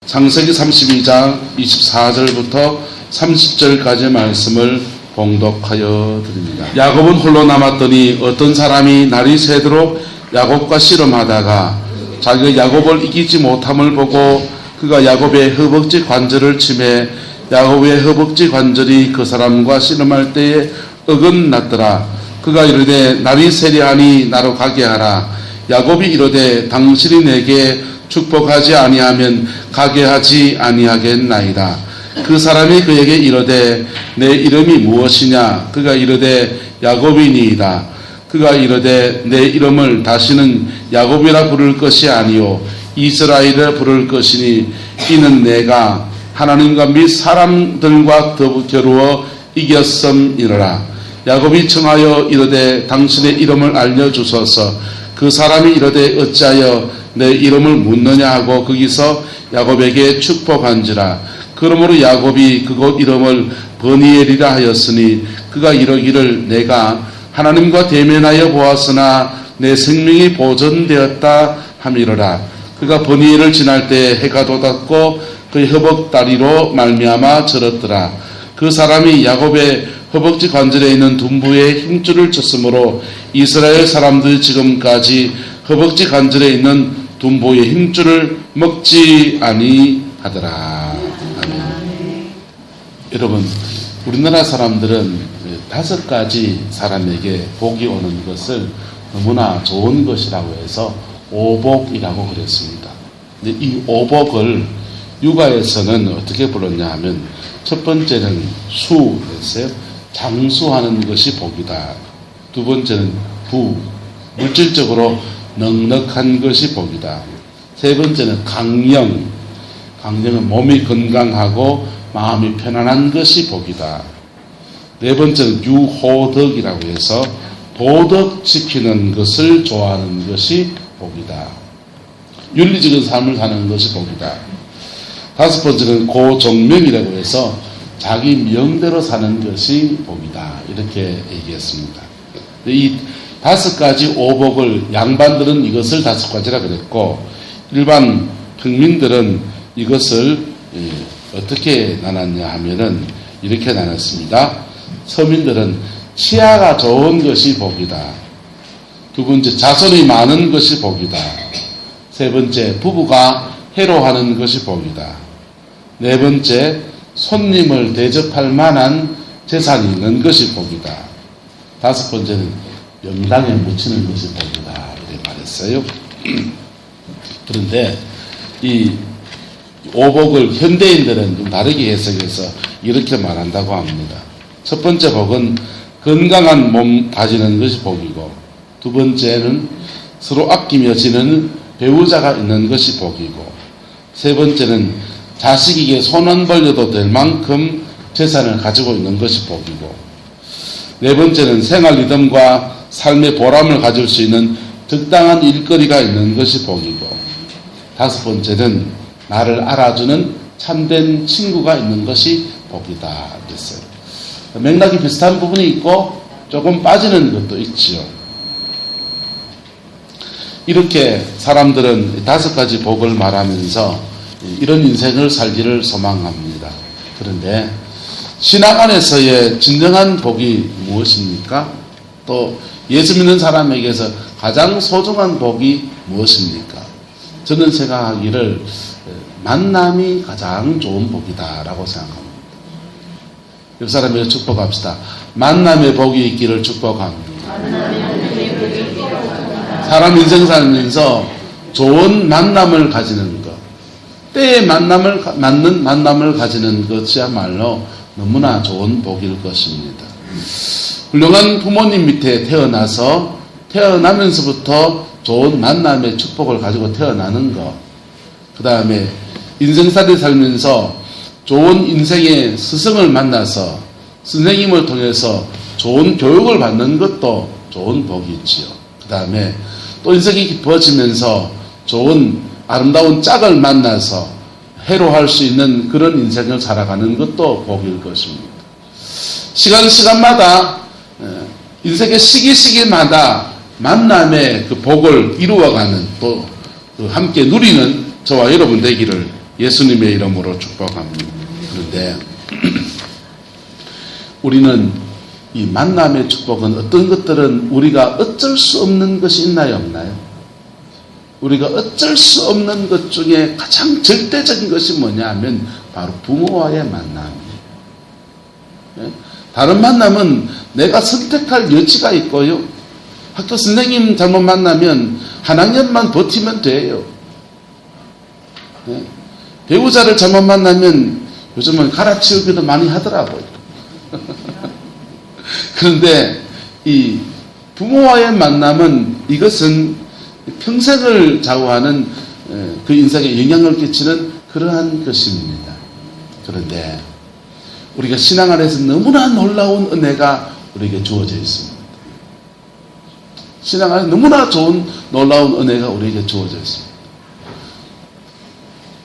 창세기 32장 24절부터 30절까지의 말씀을 봉독하여 드립니다. 야곱은 홀로 남았더니 어떤 사람이 날이 새도록 야곱과 씨름하다가 자기가 야곱을 이기지 못함을 보고 그가 야곱의 허벅지 관절을 치매 야곱의 허벅지 관절이 그 사람과 씨름할 때에 어긋났더라. 그가 이르되 날이 새려하니 나로 가게 하라. 야곱이 이르되 당신이 내게 축복하지 아니하면 가게 하지 아니하겠나이다. 그 사람이 그에게 이르되 내 이름이 무엇이냐? 그가 이르되 야곱이니이다. 그가 이르되 내 이름을 다시는 야곱이라 부를 것이 아니요 이스라엘이라 부를 것이니 이는 내가 하나님과 및 사람들과 더불어 겨루어 이겼음이라. 야곱이 청하여 이르되 당신의 이름을 알려주소서. 그 사람이 이르되 어찌하여 내 이름을 묻느냐 하고 거기서 야곱에게 축복한지라. 그러므로 야곱이 그곳 이름을 버니엘이라 하였으니 그가 이르기를 내가 하나님과 대면하여 보았으나 내 생명이 보존되었다 함이로라. 그가 버니엘을 지날 때 해가 돋았고 그의 허벅다리로 말미암아 절었더라. 그 사람이 야곱의 허벅지 관절에 있는 둔부에 힘줄을 쳤으므로 이스라엘 사람들이 지금까지 허벅지 관절에 있는 둔부의 힘줄을 먹지 아니하더라. 아멘. 여러분, 우리나라 사람들은 5가지 사람에게 복이 오는 것을 너무나 좋은 것이라고 해서 오복이라고 그랬습니다. 근데 이 오복을 육아에서는 어떻게 불렀냐 하면 첫 번째는 수였어요. 장수하는 것이 복이다. 두 번째는 부, 물질적으로 넉넉한 것이 복이다. 세 번째는 강령, 강령은 몸이 건강하고 마음이 편안한 것이 복이다. 네 번째는 유호덕이라고 해서 도덕 지키는 것을 좋아하는 것이 복이다. 윤리적인 삶을 사는 것이 복이다. 다섯 번째는 고정명이라고 해서 자기 명대로 사는 것이 복이다. 이렇게 얘기했습니다. 이 5가지 오복을 양반들은 이것을 5가지라 그랬고 일반 평민들은 이것을 어떻게 나눴냐 하면은 이렇게 나눴습니다. 서민들은 치아가 좋은 것이 복이다. 두 번째, 자손이 많은 것이 복이다. 세 번째, 부부가 해로하는 것이 복이다. 네 번째, 손님을 대접할 만한 재산이 있는 것이 복이다. 다섯 번째는 명당에 묻히는 것이 복이다. 이렇게 말했어요. 그런데 이 오복을 현대인들은 좀 다르게 해석해서 이렇게 말한다고 합니다. 첫 번째 복은 건강한 몸 가지는 것이 복이고, 두 번째는 서로 아끼며 지내는 배우자가 있는 것이 복이고, 세 번째는 자식에게 손 안 벌려도 될 만큼 재산을 가지고 있는 것이 복이고, 네 번째는 생활 리듬과 삶의 보람을 가질 수 있는 적당한 일거리가 있는 것이 복이고, 다섯 번째는 나를 알아주는 참된 친구가 있는 것이 복이다. 그랬어요. 맥락이 비슷한 부분이 있고 조금 빠지는 것도 있지요. 이렇게 사람들은 5가지 복을 말하면서 이런 인생을 살기를 소망합니다. 그런데 신앙 안에서의 진정한 복이 무엇입니까? 또 예수 믿는 사람에게서 가장 소중한 복이 무엇입니까? 저는 생각하기를 만남이 가장 좋은 복이다라고 생각합니다. 옆 사람에게 축복합시다. 만남의 복이 있기를 축복합니다. 사람 인생 살면서 좋은 만남을 가지는 것, 때에 맞는 만남을 가지는 것이야말로 너무나 좋은 복일 것입니다. 훌륭한 부모님 밑에 태어나면서부터 좋은 만남의 축복을 가지고 태어나는 것, 그 다음에 인생살이 살면서 좋은 인생의 스승을 만나서 선생님을 통해서 좋은 교육을 받는 것도 좋은 복이 있지요. 그 다음에 또 인생이 깊어지면서 좋은 아름다운 짝을 만나서 해로할 수 있는 그런 인생을 살아가는 것도 복일 것입니다. 시간마다 인생의 시기마다 만남의 그 복을 이루어가는 또 함께 누리는 저와 여러분 되기를 예수님의 이름으로 축복합니다. 그런데 우리는 이 만남의 축복은 어떤 것들은 우리가 어쩔 수 없는 것이 있나요, 없나요? 우리가 어쩔 수 없는 것 중에 가장 절대적인 것이 뭐냐 하면 바로 부모와의 만남이에요. 다른 만남은 내가 선택할 여지가 있고요. 학교 선생님 잘못 만나면 한 학년만 버티면 돼요. 배우자를 잘못 만나면 요즘은 갈아치우기도 많이 하더라고요. 그런데 이 부모와의 만남은 이것은 평생을 좌우하는 그 인생에 영향을 끼치는 그러한 것입니다. 그런데 우리가 신앙 안에서 너무나 놀라운 은혜가 우리에게 주어져 있습니다. 신앙 안에 너무나 좋은 놀라운 은혜가 우리에게 주어져 있습니다.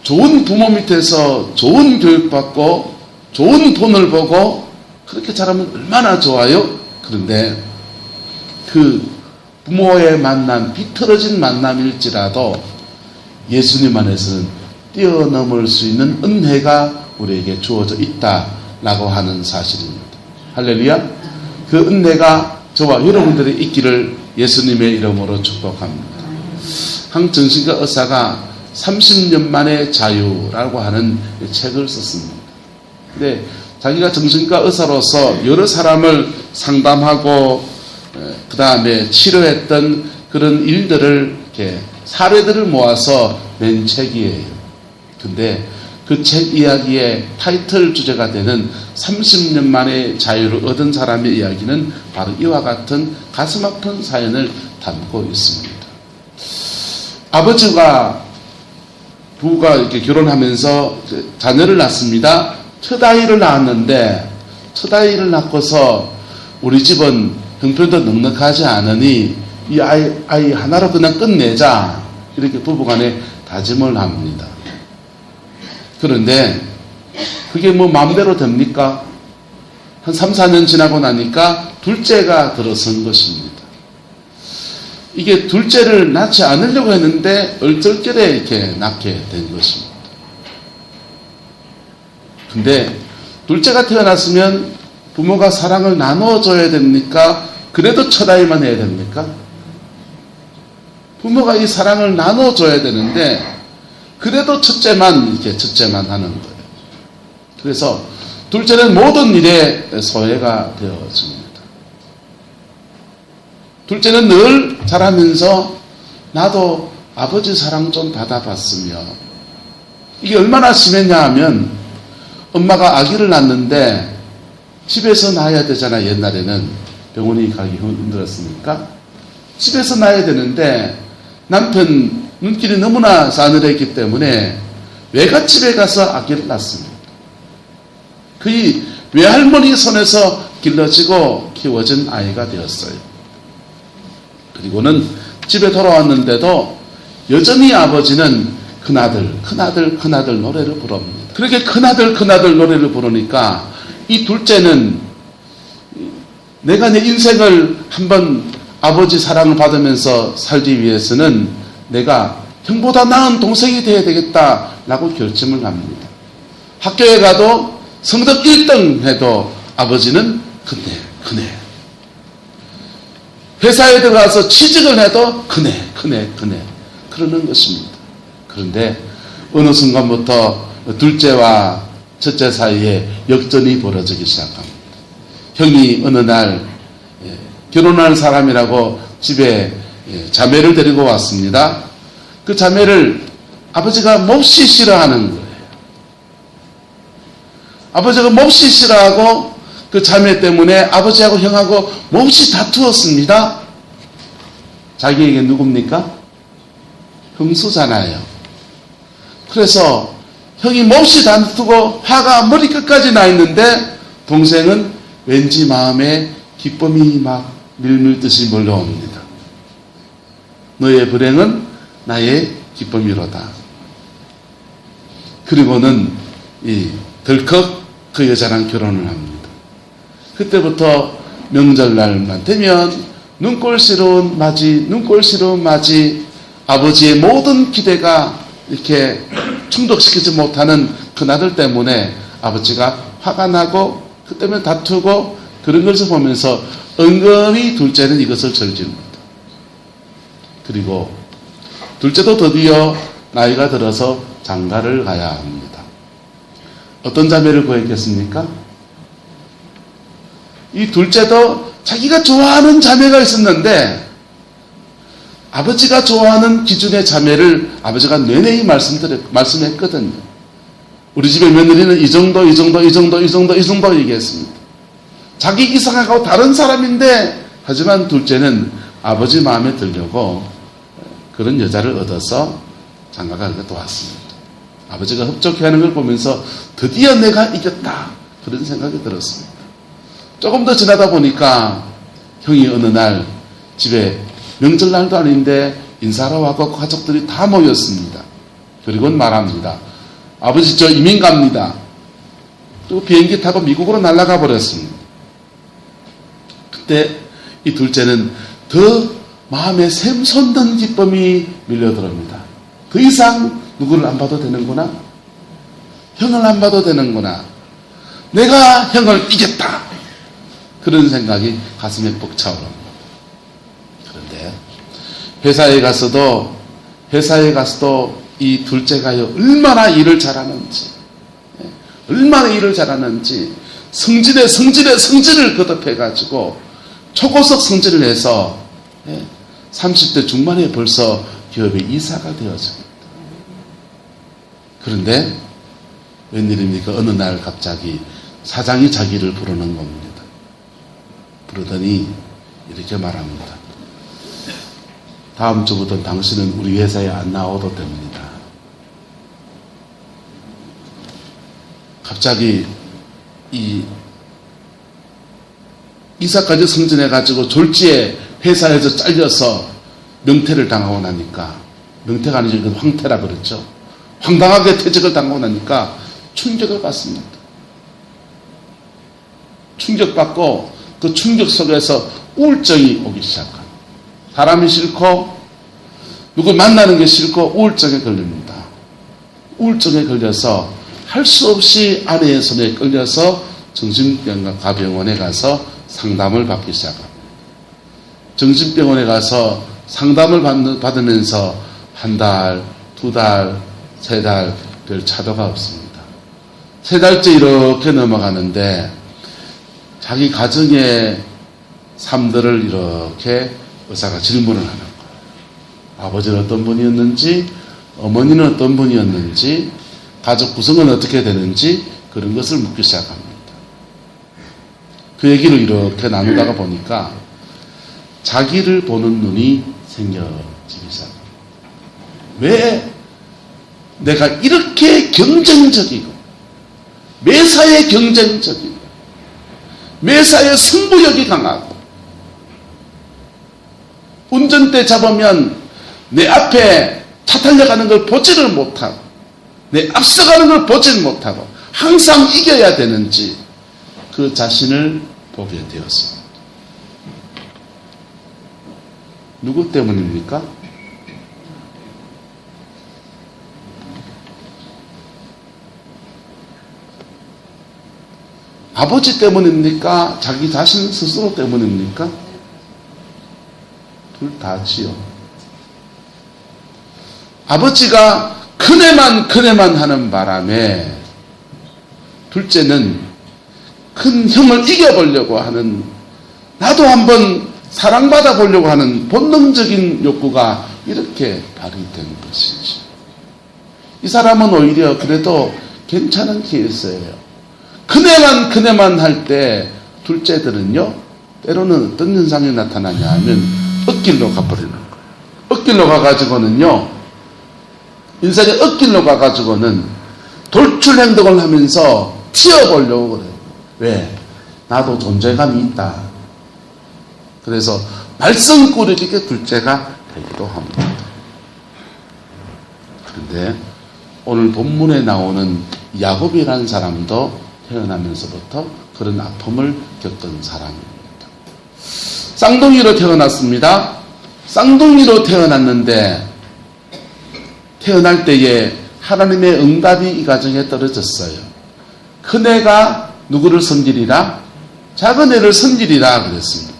좋은 부모 밑에서 좋은 교육받고 좋은 돈을 보고 그렇게 자라면 얼마나 좋아요? 그런데 그 부모의 만남, 비틀어진 만남일지라도 예수님 안에서는 뛰어넘을 수 있는 은혜가 우리에게 주어져 있다라고 하는 사실입니다. 할렐루야. 그 은혜가 저와 여러분들이 있기를 예수님의 이름으로 축복합니다. 한 정신과 의사가 30년 만의 자유라고 하는 책을 썼습니다. 근데 자기가 정신과 의사로서 여러 사람을 상담하고 그 다음에 치료했던 그런 일들을 이렇게 사례들을 모아서 낸 책이에요. 근데 그 책 이야기의 타이틀 주제가 되는 30년 만에 자유를 얻은 사람의 이야기는 바로 이와 같은 가슴 아픈 사연을 담고 있습니다. 아버지가 부부가 이렇게 결혼하면서 자녀를 낳습니다. 첫 아이를 낳았는데 첫 아이를 낳고서 우리 집은 형편도 넉넉하지 않으니 이 아이 하나로 그냥 끝내자 이렇게 부부간에 다짐을 합니다. 그런데 그게 뭐 마음대로 됩니까? 한 3, 4년 지나고 나니까 둘째가 들어선 것입니다. 이게 둘째를 낳지 않으려고 했는데 얼떨결에 이렇게 낳게 된 것입니다. 근데 둘째가 태어났으면 부모가 사랑을 나눠줘야 됩니까? 그래도 첫 아이만 해야 됩니까? 부모가 이 사랑을 나눠줘야 되는데 그래도 첫째만 하는 거예요. 그래서 둘째는 모든 일에 소외가 되어집니다. 둘째는 늘 자라면서 나도 아버지 사랑 좀 받아봤으며 이게 얼마나 심했냐 하면 엄마가 아기를 낳는데 집에서 낳아야 되잖아. 옛날에는 병원에 가기 힘들었으니까 집에서 낳아야 되는데 남편 눈길이 너무나 싸늘했기 때문에 외갓집에 가서 아기를 낳습니다. 그의 외할머니 손에서 길러지고 키워진 아이가 되었어요. 그리고는 집에 돌아왔는데도 여전히 아버지는 큰아들 노래를 부릅니다. 그렇게 큰아들 노래를 부르니까 이 둘째는 내가 내 인생을 한번 아버지 사랑을 받으면서 살기 위해서는 내가 형보다 나은 동생이 되어야 되겠다라고 결심을 합니다. 학교에 가도 성적 1등 해도 아버지는 그네. 회사에 들어가서 취직을 해도 그네. 그러는 것입니다. 그런데 어느 순간부터 둘째와 첫째 사이에 역전이 벌어지기 시작합니다. 형이 어느 날 결혼할 사람이라고 집에 자매를 데리고 왔습니다. 그 자매를 아버지가 몹시 싫어하는 거예요. 아버지가 몹시 싫어하고 그 자매 때문에 아버지하고 형하고 몹시 다투었습니다. 자기에게 누굽니까? 형수잖아요. 그래서 형이 몹시 다투고 화가 머리끝까지 나 있는데 동생은 왠지 마음에 기쁨이 막 밀밀듯이 몰려옵니다. 너의 불행은 나의 기쁨이로다. 그리고는 덜컥 그 여자랑 결혼을 합니다. 그때부터 명절날만 되면 눈꼴시러운 맞이 아버지의 모든 기대가 이렇게 충족시키지 못하는 그 아들 때문에 아버지가 화가 나고 그 때문에 다투고 그런 것을 보면서 은근히 둘째는 이것을 저지릅니다. 그리고 둘째도 드디어 나이가 들어서 장가를 가야 합니다. 어떤 자매를 구했겠습니까? 이 둘째도 자기가 좋아하는 자매가 있었는데 아버지가 좋아하는 기준의 자매를 아버지가 내내 말씀했거든요. 우리 집의 며느리는 이 정도 얘기했습니다. 자기 이상하고 다른 사람인데 하지만 둘째는 아버지 마음에 들려고 그런 여자를 얻어서 장가가 또 왔습니다. 아버지가 흡족해하는 걸 보면서 드디어 내가 이겼다 그런 생각이 들었습니다. 조금 더 지나다 보니까 형이 어느 날 집에 명절날도 아닌데 인사하러 와서 가족들이 다 모였습니다. 그리고는 말합니다. 아버지 저 이민 갑니다. 또 비행기 타고 미국으로 날아가 버렸습니다. 그때 이 둘째는 더 마음에 샘솟는 기쁨이 밀려들어옵니다. 더 이상 누구를 안 봐도 되는구나. 형을 안 봐도 되는구나. 내가 형을 이겼다. 그런 생각이 가슴에 벅차오릅니다. 그런데 회사에 가서도 이 둘째가요 얼마나 일을 잘하는지 성질을 거듭해가지고 초고속 성질을 해서 30대 중반에 벌써 기업의 이사가 되었습니다. 그런데 웬일입니까? 어느 날 갑자기 사장이 자기를 부르는 겁니다. 부르더니 이렇게 말합니다. 다음 주부터 당신은 우리 회사에 안 나와도 됩니다. 갑자기 이 이사까지 승진해가지고 졸지에 회사에서 잘려서 명퇴를 당하고 나니까, 명퇴가 아니죠. 황퇴라 그랬죠. 황당하게 퇴직을 당하고 나니까 충격을 받습니다. 충격받고 그 충격 속에서 우울증이 오기 시작합니다. 사람이 싫고 누굴 만나는 게 싫고 우울증에 걸립니다. 우울증에 걸려서 할 수 없이 아내의 손에 끌려서 정신병원에 가서 상담을 받기 시작합니다. 정신병원에 가서 상담을 받으면서 한 달, 두 달, 세 달 별 차도가 없습니다. 세 달째 이렇게 넘어가는데 자기 가정의 삶들을 이렇게 의사가 질문을 하는 거예요. 아버지는 어떤 분이었는지, 어머니는 어떤 분이었는지, 가족 구성은 어떻게 되는지 그런 것을 묻기 시작합니다. 그 얘기를 이렇게 나누다가 보니까 자기를 보는 눈이 생겨지기 시작합니다. 왜 내가 이렇게 경쟁적이고 매사에 경쟁적이고 매사에 승부욕이 강하고 운전대 잡으면 내 앞에 차 달려가는 걸 보지를 못하고 내 앞서가는 걸 보지를 못하고 항상 이겨야 되는지 그 자신을 보게 되었습니다. 누구 때문입니까? 아버지 때문입니까? 자기 자신 스스로 때문입니까? 둘 다지요. 아버지가 큰애만 하는 바람에 둘째는 큰 형을 이겨보려고 하는, 나도 한번 사랑받아 보려고 하는 본능적인 욕구가 이렇게 발휘된 것이지. 이 사람은 오히려 그래도 괜찮은 케이스예요. 큰애만 할 때 둘째들은요 때로는 어떤 현상이 나타나냐 하면 엇길로 가버리는 거예요. 엇길로 가가지고는요, 인생의 엇길로 가가지고는 돌출 행동을 하면서 튀어보려고 그래요. 왜? 나도 존재감이 있다. 그래서 발성꾸러기게 둘째가 되기도 합니다. 그런데 오늘 본문에 나오는 야곱이라는 사람도 태어나면서부터 그런 아픔을 겪은 사람입니다. 쌍둥이로 태어났습니다. 쌍둥이로 태어났는데 태어날 때에 하나님의 응답이 이 가정에 떨어졌어요. 큰애가 누구를 섬기리라? 작은애를 섬기리라 그랬습니다.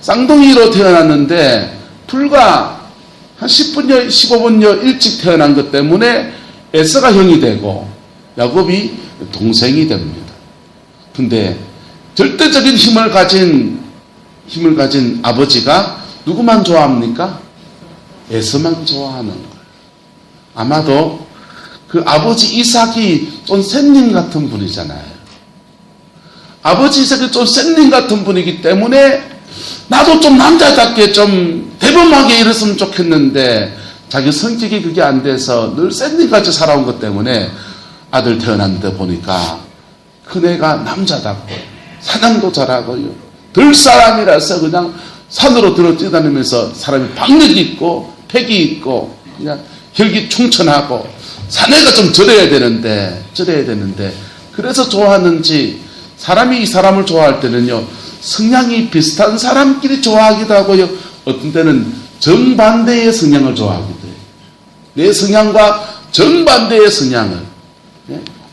쌍둥이로 태어났는데 불과 한 10분여 15분여 일찍 태어난 것 때문에 에서가 형이 되고 야곱이 동생이 됩니다. 근데 절대적인 힘을 가진 아버지가 누구만 좋아합니까? 에서만 좋아하는 거예요. 아마도 그 아버지 이삭이 좀 샌님 같은 분이잖아요. 아버지 이삭이 좀 샌님 같은 분이기 때문에 나도 좀 남자답게 좀 대범하게 이랬으면 좋겠는데 자기 성격이 그게 안 돼서 늘 샌님같이 살아온 것 때문에 아들 태어났는데 보니까 큰애가 남자답고 사냥도 잘하고요. 들 사람이라서 그냥 산으로 들어 뛰어다니면서 사람이 박력이 있고 패기 있고 그냥 혈기 충천하고 사내가 좀 저래야 되는데 그래서 좋아하는지 사람이 이 사람을 좋아할 때는요 성향이 비슷한 사람끼리 좋아하기도 하고요 어떤 때는 정반대의 성향을 좋아하기도 해요. 내 성향과 정반대의 성향을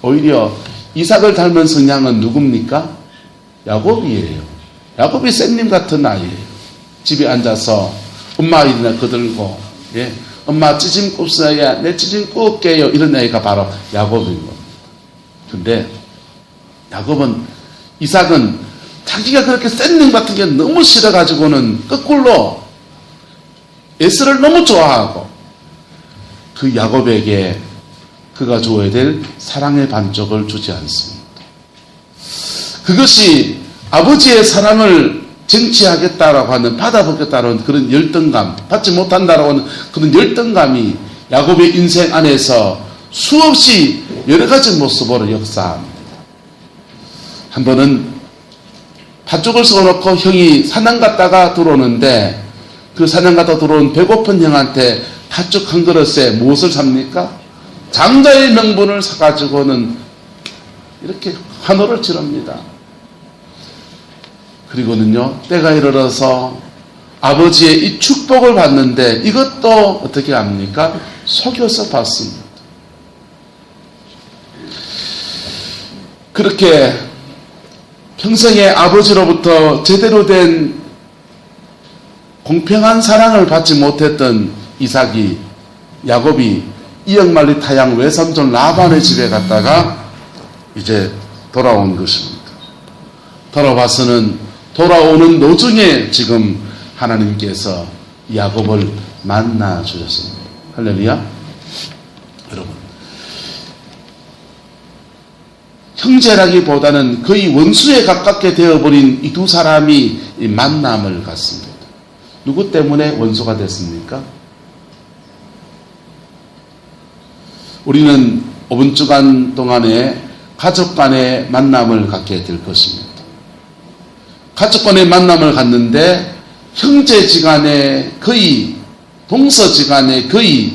오히려 이삭을 닮은 성향은 누굽니까? 야곱이에요. 야곱이 샌님 같은 아이예요. 집에 앉아서 엄마 일이나 거들고 엄마 찌짐 굽어야 내 찌짐 구울게요 이런 애가 바로 야곱인 겁니다. 근데 이삭은 자기가 그렇게 샌님 같은 게 너무 싫어가지고는 거꾸로 에서를 너무 좋아하고 그 야곱에게 그가 줘야 될 사랑의 반쪽을 주지 않습니다. 그것이 아버지의 사랑을 쟁취하겠다라고 하는 받아보겠다라고 하는 그런 열등감, 받지 못한다라고 하는 그런 열등감이 야곱의 인생 안에서 수없이 여러 가지 모습으로 역사합니다. 한 번은 팥죽을 썰어놓고 형이 사냥 갔다가 들어오는데 그 사냥 갔다 들어온 배고픈 형한테 팥죽 한 그릇에 무엇을 삽니까? 장자의 명분을 사가지고는 이렇게 환호를 치릅니다. 그리고는요 때가 이르러서 아버지의 이 축복을 받는데 이것도 어떻게 합니까? 속여서 받습니다. 그렇게 평생에 아버지로부터 제대로 된 공평한 사랑을 받지 못했던 야곱이 이역만리 타양 외삼촌 라반의 집에 갔다가 이제 돌아온 것입니다. 돌아와서는 돌아오는 도중에 지금 하나님께서 야곱을 만나 주셨습니다. 할렐루야. 여러분, 형제라기보다는 거의 원수에 가깝게 되어버린 이 두 사람이 이 만남을 갖습니다. 누구 때문에 원수가 됐습니까? 우리는 5분 주간 동안에 가족 간의 만남을 갖게 될 것입니다. 가족 간의 만남을 갖는데 형제지간에 거의 동서지간에 거의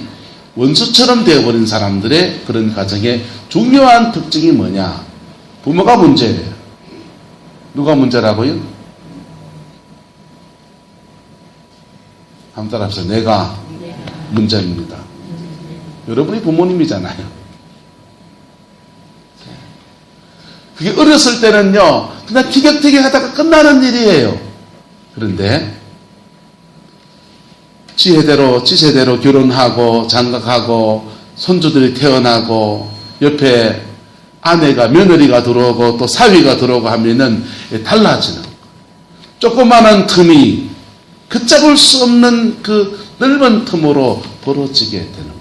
원수처럼 되어버린 사람들의 그런 가정의 중요한 특징이 뭐냐? 부모가 문제예요. 누가 문제라고요? 한번 따라합시다. 내가 문제입니다. 여러분이 부모님이잖아요. 그게 어렸을 때는요 그냥 티격태격 하다가 끝나는 일이에요. 그런데 지세대로 결혼하고 장가가고 손주들이 태어나고 옆에 아내가 며느리가 들어오고 또 사위가 들어오고 하면은 달라지는 거예요. 조그마한 틈이 걷잡을 수 없는 그 넓은 틈으로 벌어지게 되는 거예요.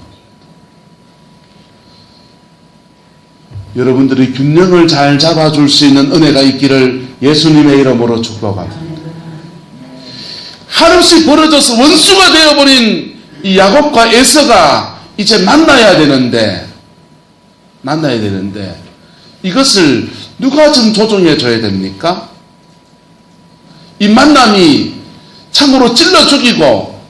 여러분들이 균형을 잘 잡아줄 수 있는 은혜가 있기를 예수님의 이름으로 축복합니다. 한없이 벌어져서 원수가 되어버린 이 야곱과 에서가 이제 만나야 되는데 이것을 누가 좀 조정해 줘야 됩니까? 이 만남이 참으로 찔러 죽이고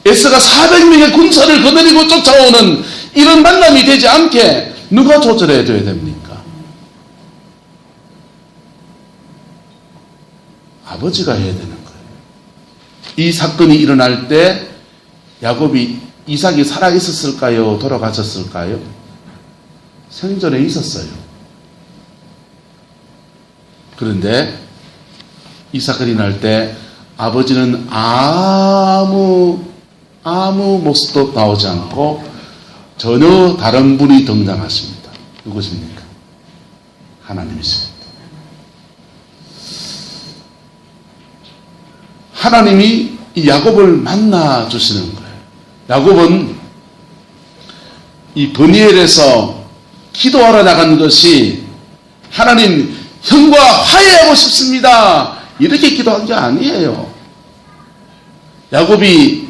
에서가 400명의 군사를 거느리고 쫓아오는 이런 만남이 되지 않게 누가 조절해 줘야 됩니까? 아버지가 해야 되는 거예요. 이 사건이 일어날 때 야곱이 이삭이 살아 있었을까요? 돌아가셨을까요? 생전에 있었어요. 그런데 이삭을 인할 때 아버지는 아무 모습도 나오지 않고 전혀 다른 분이 등장하십니다. 누구십니까? 하나님이십니다. 하나님이 이 야곱을 만나 주시는 거예요. 야곱은 이 브니엘에서 기도하러 나간 것이 하나님 형과 화해하고 싶습니다. 이렇게 기도한 게 아니에요. 야곱이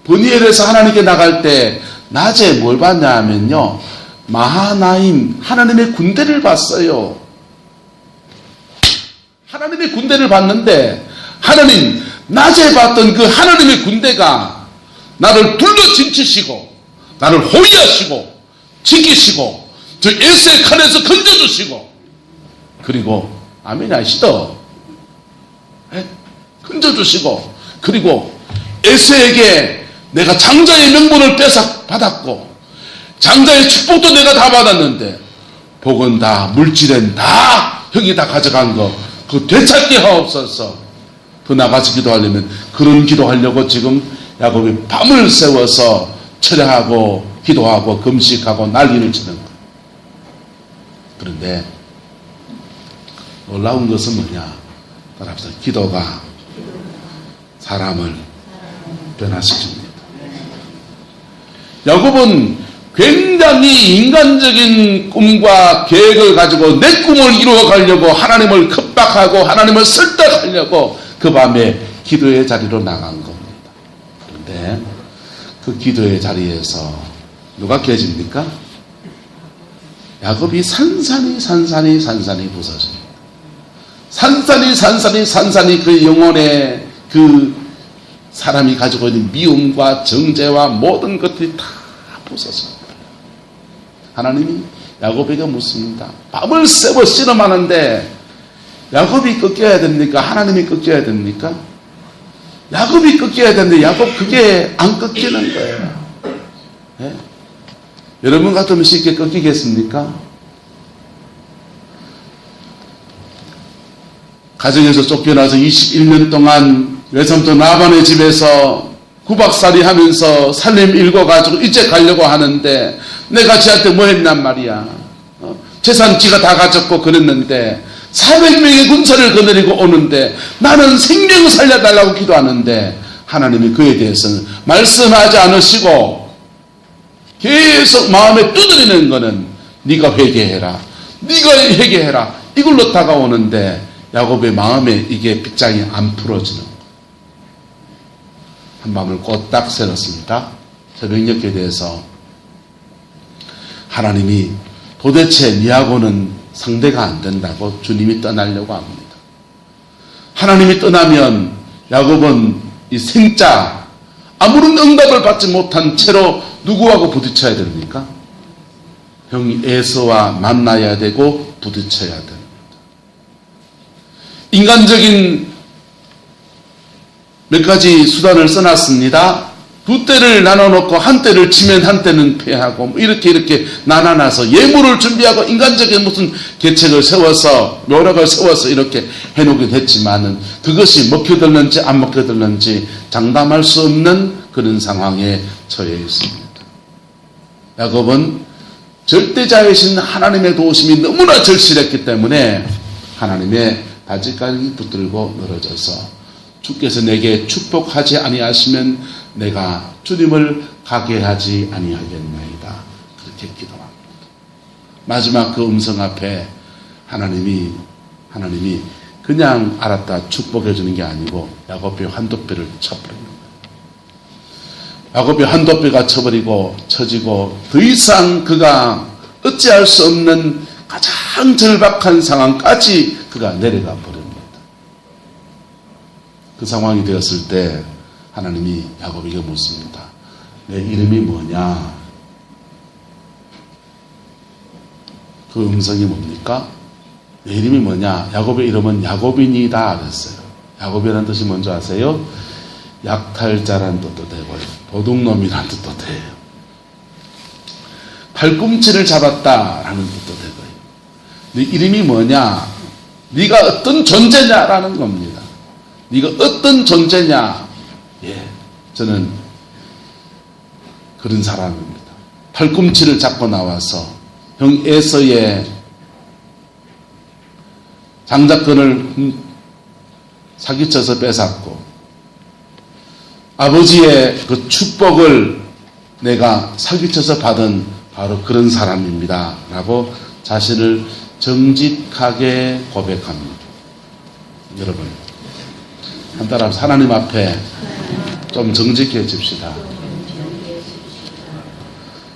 브니엘에서 하나님께 나갈 때 낮에 뭘 봤냐 하면요. 마하나임 하나님의 군대를 봤어요. 하나님의 군대를 봤는데 하나님 낮에 봤던 그 하나님의 군대가 나를 둘러 진치시고 나를 호위하시고 지키시고 저 에서의 칼에서 건져주시고 그리고 아멘이 아시죠? 건져주시고 그리고 에서에게 내가 장자의 명분을 뺏어 받았고 장자의 축복도 내가 다 받았는데 복은 다 물질은 다 형이 다 가져간 거 그 되찾게 하옵소서. 더 나가서 기도하려면 그런 기도하려고 지금 야곱이 밤을 새워서 철야하고 기도하고 금식하고 난리를 치는 거예요. 그런데 놀라운 것은 뭐냐? 따라합시다. 기도가 사람을 변화시킵니다. 야곱은 굉장히 인간적인 꿈과 계획을 가지고 내 꿈을 이루어가려고 하나님을 겁박하고 하나님을 설득하려고 그 밤에 기도의 자리로 나간 겁니다. 그런데 그 기도의 자리에서 누가 깨집니까? 야곱이 산산이 부서집니다. 산산이 그 영혼의 그 사람이 가지고 있는 미움과 정죄와 모든 것들이 다 부서집니다. 하나님이 야곱에게 묻습니다. 밤을 새워 씨름하는데 야곱이 꺾여야 됩니까? 하나님이 꺾여야 됩니까? 야곱이 꺾여야 되는데 야곱 그게 안 꺾이는 거예요. 네? 여러분 같으면 쉽게 꺾이겠습니까? 가정에서 쫓겨나서 21년 동안 외삼촌 라반의 집에서 구박살이 하면서 살림 읽어가지고 이제 가려고 하는데 내가 지한테 뭐 했냔 말이야. 재산 지가 다 가졌고 그랬는데 400명의 군사를 거느리고 오는데 나는 생명을 살려달라고 기도하는데 하나님이 그에 대해서는 말씀하지 않으시고 계속 마음에 두드리는 거는 네가 회개해라. 이걸로 다가오는데 야곱의 마음에 이게 빗장이 안 풀어지는 거예요. 한밤을 꼬딱 새었습니다. 새벽녘에 대해서 하나님이 도대체 니하고는 상대가 안 된다고 주님이 떠나려고 합니다. 하나님이 떠나면 야곱은 이 생자 아무런 응답을 받지 못한 채로 누구하고 부딪혀야 됩니까? 형이 에서와 만나야 되고 부딪혀야 됩니다. 인간적인 몇 가지 수단을 써놨습니다. 두 떼를 나눠놓고 한 떼를 치면 한 떼는 패하고 이렇게 나눠놔서 예물을 준비하고 인간적인 무슨 계책을 세워서 묘락을 세워서 이렇게 해놓긴 했지만은 그것이 먹혀들는지 안 먹혀들는지 장담할 수 없는 그런 상황에 처해 있습니다. 야곱은 절대자이신 하나님의 도우심이 너무나 절실했기 때문에 하나님의 바지가랑이 붙들고 늘어져서 주께서 내게 축복하지 아니하시면 내가 주님을 가게 하지 아니하겠나이다. 그렇게 기도합니다. 마지막 그 음성 앞에 하나님이 그냥 알았다 축복해 주는 게 아니고 야곱의 환도뼈를 쳐버립니다. 야곱의 환도뼈가 쳐지고 더 이상 그가 어찌할 수 없는 가장 절박한 상황까지 그가 내려가 버립니다. 그 상황이 되었을 때 하나님이 야곱에게 묻습니다. 내 이름이 뭐냐? 그 음성이 뭡니까? 내 이름이 뭐냐? 야곱의 이름은 야곱이니다 그랬어요. 야곱이라는 뜻이 뭔지 아세요? 약탈자란 뜻도 되고요. 도둑놈이란 뜻도 돼요. 팔꿈치를 잡았다라는 뜻도 되고요. 네 이름이 뭐냐? 네가 어떤 존재냐라는 겁니다. 네가 어떤 존재냐? 예, 저는 그런 사람입니다. 팔꿈치를 잡고 나와서 형 에서의 장자권을 사기쳐서 뺏었고 아버지의 그 축복을 내가 사기쳐서 받은 바로 그런 사람입니다 라고 자신을 정직하게 고백합니다. 여러분 한따라 하나님 앞에 좀 정직해집시다.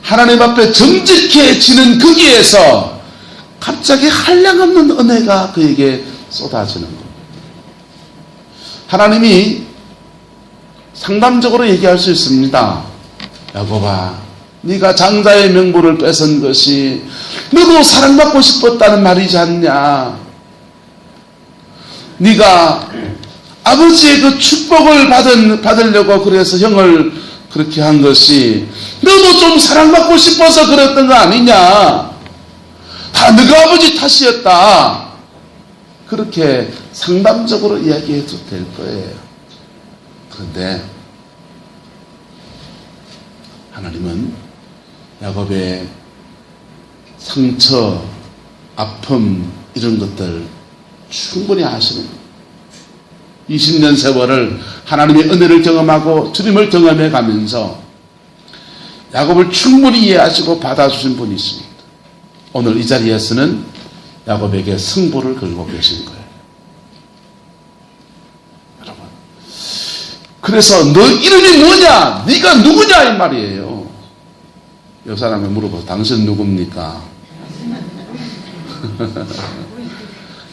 하나님 앞에 정직해지는 거기에서 갑자기 한량없는 은혜가 그에게 쏟아지는 겁니다. 하나님이 상담적으로 얘기할 수 있습니다. 야곱아, 네가 장자의 명분을 뺏은 것이 너도 사랑받고 싶었다는 말이지 않냐? 네가 아버지의 그 축복을 받으려고 그래서 형을 그렇게 한 것이 너도 좀 사랑받고 싶어서 그랬던 거 아니냐? 다 너가 아버지 탓이었다. 그렇게 상담적으로 이야기해도 될 거예요. 그런데 하나님은 야곱의 상처, 아픔 이런 것들 충분히 아시는 거예요. 20년 세월을 하나님의 은혜를 경험하고 주님을 경험해 가면서 야곱을 충분히 이해하시고 받아주신 분이 있습니다. 오늘 이 자리에서는 야곱에게 승부를 걸고 계신 거예요. 여러분, 그래서 너 이름이 뭐냐? 네가 누구냐? 이 말이에요. 이 사람이 물어봐서 당신 누굽니까?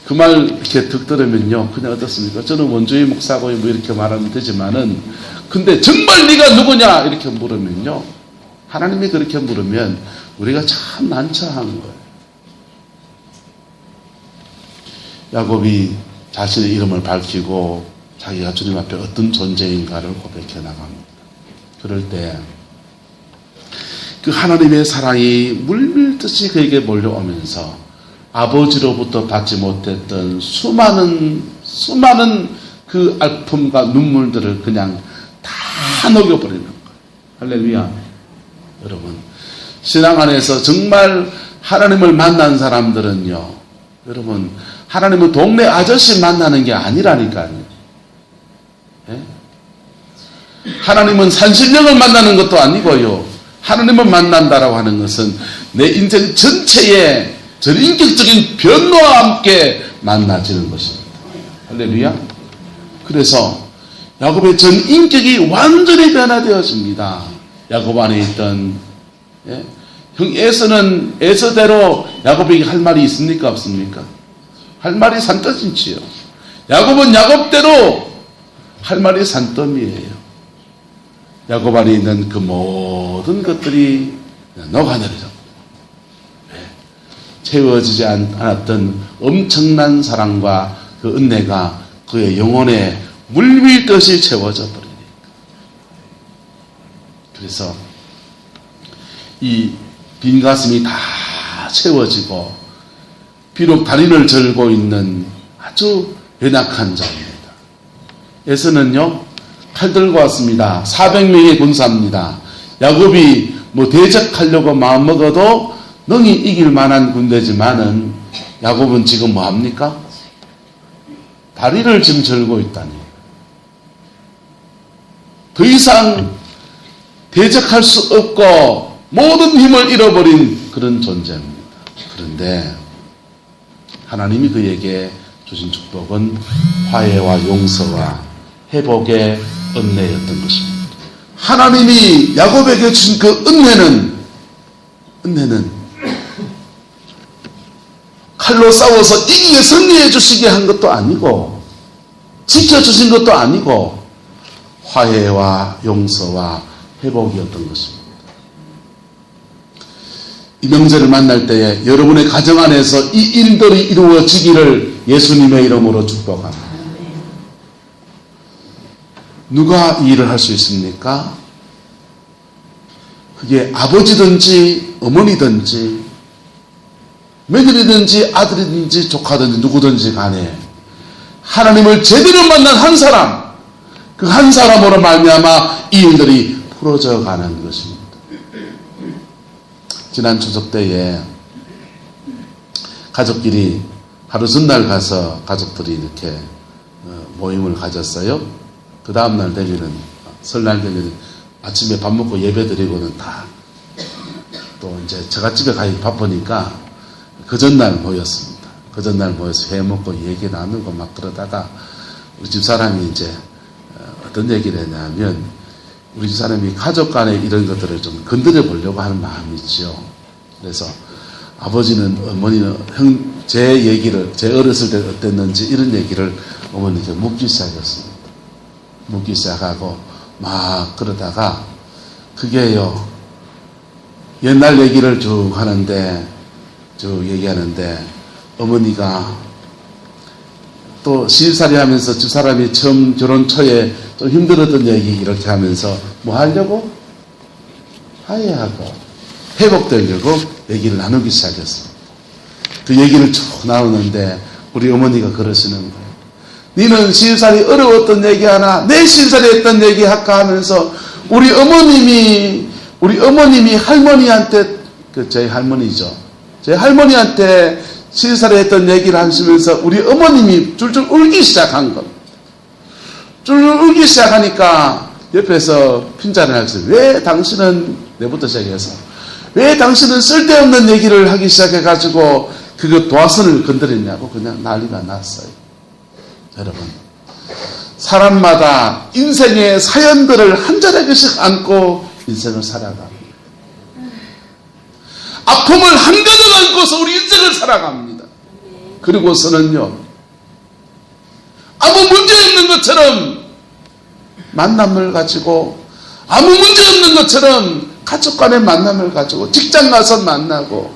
그 말 이렇게 듣 들으면요, 그냥 어떻습니까? 저는 원주의 목사고 뭐 이렇게 말하면 되지만은, 근데 정말 네가 누구냐? 이렇게 물으면요, 하나님이 그렇게 물으면 우리가 참 난처한 거예요. 야곱이 자신의 이름을 밝히고 자기가 주님 앞에 어떤 존재인가를 고백해 나갑니다. 그럴 때 그 하나님의 사랑이 물밀듯이 그에게 몰려오면서 아버지로부터 받지 못했던 수많은 그 아픔과 눈물들을 그냥 다 녹여버리는 거예요. 할렐루야. 여러분, 신앙 안에서 정말 하나님을 만난 사람들은요, 여러분, 하나님은 동네 아저씨 만나는 게 아니라니까요. 예? 하나님은 산신령을 만나는 것도 아니고요. 하나님을 만난다라고 하는 것은 내 인생 전체에 전인격적인 변화와 함께 만나지는 것입니다. 할렐루야. 그래서 야곱의 전인격이 완전히 변화되어집니다. 야곱 안에 있던, 예? 형 에서는 에서대로 야곱에게 할 말이 있습니까? 없습니까? 할 말이 산더미지요. 야곱은 야곱대로 할 말이 산더미예요. 야곱 안에 있는 그 모든 것들이 녹아내려져 채워지지 않았던 엄청난 사랑과 그 은혜가 그의 영혼에 물밀듯이 채워져 버리니까. 그래서 이 빈 가슴이 다 채워지고 비록 다리를 절고 있는 아주 연약한 자입니다. 에서는요, 칼 들고 왔습니다. 400명의 군사입니다. 야곱이 뭐 대적하려고 마음먹어도 능히 이길 만한 군대지만은 야곱은 지금 뭐합니까? 다리를 지금 절고 있다니. 더 이상 대적할 수 없고 모든 힘을 잃어버린 그런 존재입니다. 그런데 하나님이 그에게 주신 축복은 화해와 용서와 회복의 은혜였던 것입니다. 하나님이 야곱에게 주신 그 은혜는 칼로 싸워서 이기게 승리해 주시게 한 것도 아니고 지켜주신 것도 아니고 화해와 용서와 회복이었던 것입니다. 이 명절을 만날 때에 여러분의 가정 안에서 이 일들이 이루어지기를 예수님의 이름으로 축복합니다. 누가 이 일을 할 수 있습니까? 그게 아버지든지 어머니든지 며느리든지 아들이든지 조카든지 누구든지 간에 하나님을 제대로 만난 한 사람, 그 한 사람으로 말미암아 이 일들이 풀어져 가는 것입니다. 지난 추석 때에 가족끼리 하루 전날 가서 가족들이 이렇게 모임을 가졌어요. 그 다음날 되면은 설날 되면 아침에 밥 먹고 예배 드리고는 다 또 이제 처갓집에 가기 바쁘니까 그 전날 모였습니다. 그 전날 모여서 회 먹고 얘기 나누고 막 그러다가 우리 집 사람이 이제 어떤 얘기를 했냐면 우리 집 사람이 가족 간에 이런 것들을 좀 건드려 보려고 하는 마음이 있죠. 그래서 아버지는 어머니는 제 얘기를 제 어렸을 때 어땠는지 이런 얘기를 어머니께 묻기 시작했습니다. 묻기 시작하고 막 그러다가 그게요 옛날 얘기를 쭉 하는데 쭉 얘기하는데 어머니가 또 시집살이 하면서 집사람이 처음 결혼 초에 좀 힘들었던 얘기 이렇게 하면서 뭐 하려고? 화해하고 회복되려고 얘기를 나누기 시작했어요. 그 얘기를 쭉 나누는데 우리 어머니가 그러시는 거예요. 니는 시집살이 어려웠던 얘기 하나 내 시집살이 했던 얘기 할까 하면서 우리 어머님이 할머니한테 저희 할머니죠. 저희 할머니한테 시집살이 했던 얘기를 하시면서 우리 어머님이 줄줄 울기 시작한 겁니다. 줄줄 울기 시작하니까 옆에서 핀잔을 하셨어요. 왜 당신은 내부터 시작해서 왜 당신은 쓸데없는 얘기를 하기 시작해가지고 그거 도화선을 건드렸냐고 그냥 난리가 났어요. 여러분 사람마다 인생의 사연들을 한 자락씩 안고 인생을 살아갑니다. 아픔을 한가득 안고서 우리 인생을 살아갑니다. 그리고서는요 아무 문제 없는 것처럼 만남을 가지고 아무 문제 없는 것처럼 가족 간의 만남을 가지고 직장 가서 만나고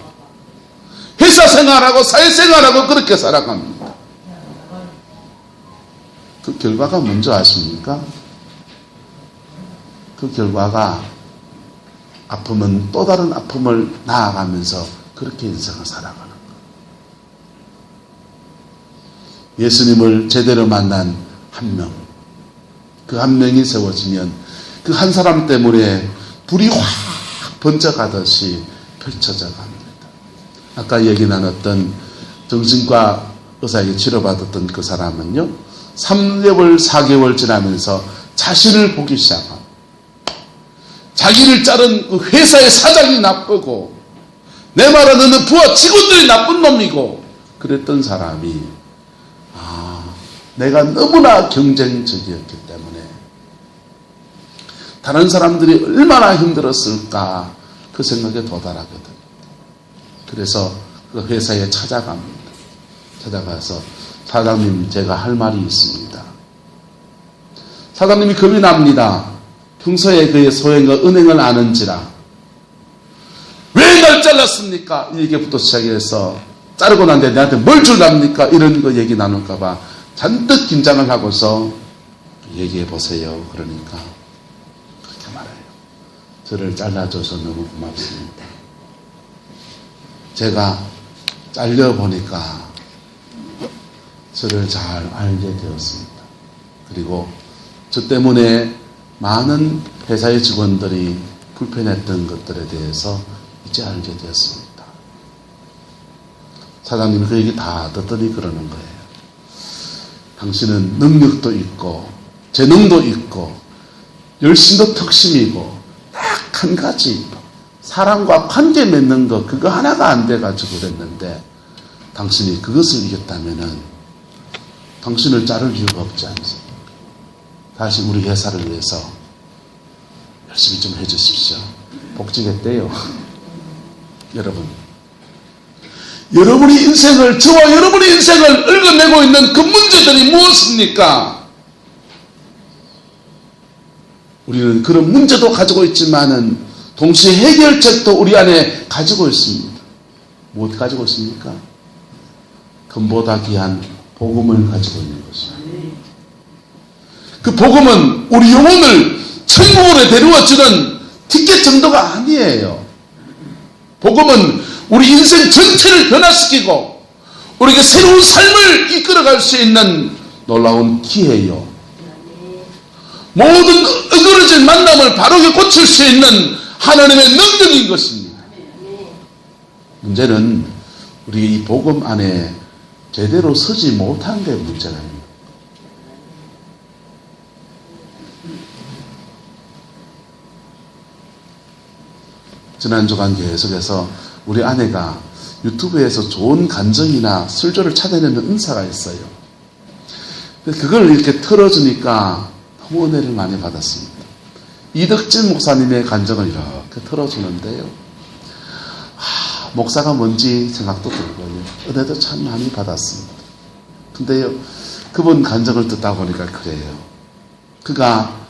회사 생활하고 사회생활하고 그렇게 살아갑니다. 그 결과가 뭔지 아십니까? 그 결과가 아픔은 또 다른 아픔을 나아가면서 그렇게 인생을 살아가는 거예요. 예수님을 제대로 만난 한 명, 그 한 명이 세워지면 그 한 사람 때문에 불이 확 번져가듯이 펼쳐져 갑니다. 아까 얘기 나눴던 정신과 의사에게 치료받았던 그 사람은요 3개월 4개월 지나면서 자신을 보기 시작합니다. 자기를 자른 그 회사의 사장이 나쁘고 내 말을 듣는 부하 직원들이 나쁜 놈이고 그랬던 사람이 내가 너무나 경쟁적이었기 때문에 다른 사람들이 얼마나 힘들었을까 그 생각에 도달하게 됩니다. 그래서 그 회사에 찾아갑니다. 찾아가서 사장님 제가 할 말이 있습니다. 사장님이 겁이 납니다. 평소에 그의 소행과 은행을 아는지라 왜 날 잘랐습니까? 이 얘기부터 시작해서 자르고 난 뒤에 내한테 뭘 줄랍니까? 이런 거 얘기 나눌까 봐 잔뜩 긴장을 하고서 얘기해 보세요. 그러니까 그렇게 말해요. 저를 잘라줘서 너무 고맙습니다. 제가 잘려보니까 저를 잘 알게 되었습니다. 그리고 저 때문에 많은 회사의 직원들이 불편했던 것들에 대해서 이제 알게 되었습니다. 사장님이 그 얘기 다 듣더니 그러는 거예요. 당신은 능력도 있고 재능도 있고 열심도 특심이고 딱 한 가지 사람과 관계 맺는 거 그거 하나가 안 돼가지고 그랬는데 당신이 그것을 이겼다면은 당신을 자를 이유가 없지 않습니까? 다시 우리 회사를 위해서 열심히 좀 해주십시오. 복직했대요. 여러분, 여러분이 인생을 저와 여러분의 인생을 얽어내고 있는 그 문제들이 무엇입니까? 우리는 그런 문제도 가지고 있지만은 동시에 해결책도 우리 안에 가지고 있습니다. 뭐 가지고 있습니까? 금보다 귀한 복음을 가지고 있는 것입니다. 그 복음은 우리 영혼을 천국으로 데려와주는 티켓 정도가 아니에요. 복음은 우리 인생 전체를 변화시키고 우리에게 새로운 삶을 이끌어갈 수 있는 놀라운 기회예요. 모든 어그러진 만남을 바르게 고칠 수 있는 하나님의 능력인 것입니다. 문제는 우리 이 복음 안에 제대로 서지 못한 게 문제가 아닙니다. 지난 주간 계속해서 우리 아내가 유튜브에서 좋은 간증이나 설교를 찾아내는 은사가 있어요. 그걸 이렇게 틀어주니까 너무 은혜를 많이 받았습니다. 이덕진 목사님의 간증을 이렇게 틀어주는데요. 목사가 뭔지 생각도 들고요. 은혜도 참 많이 받았습니다. 근데요, 그분 간증을 듣다 보니까 그래요. 그가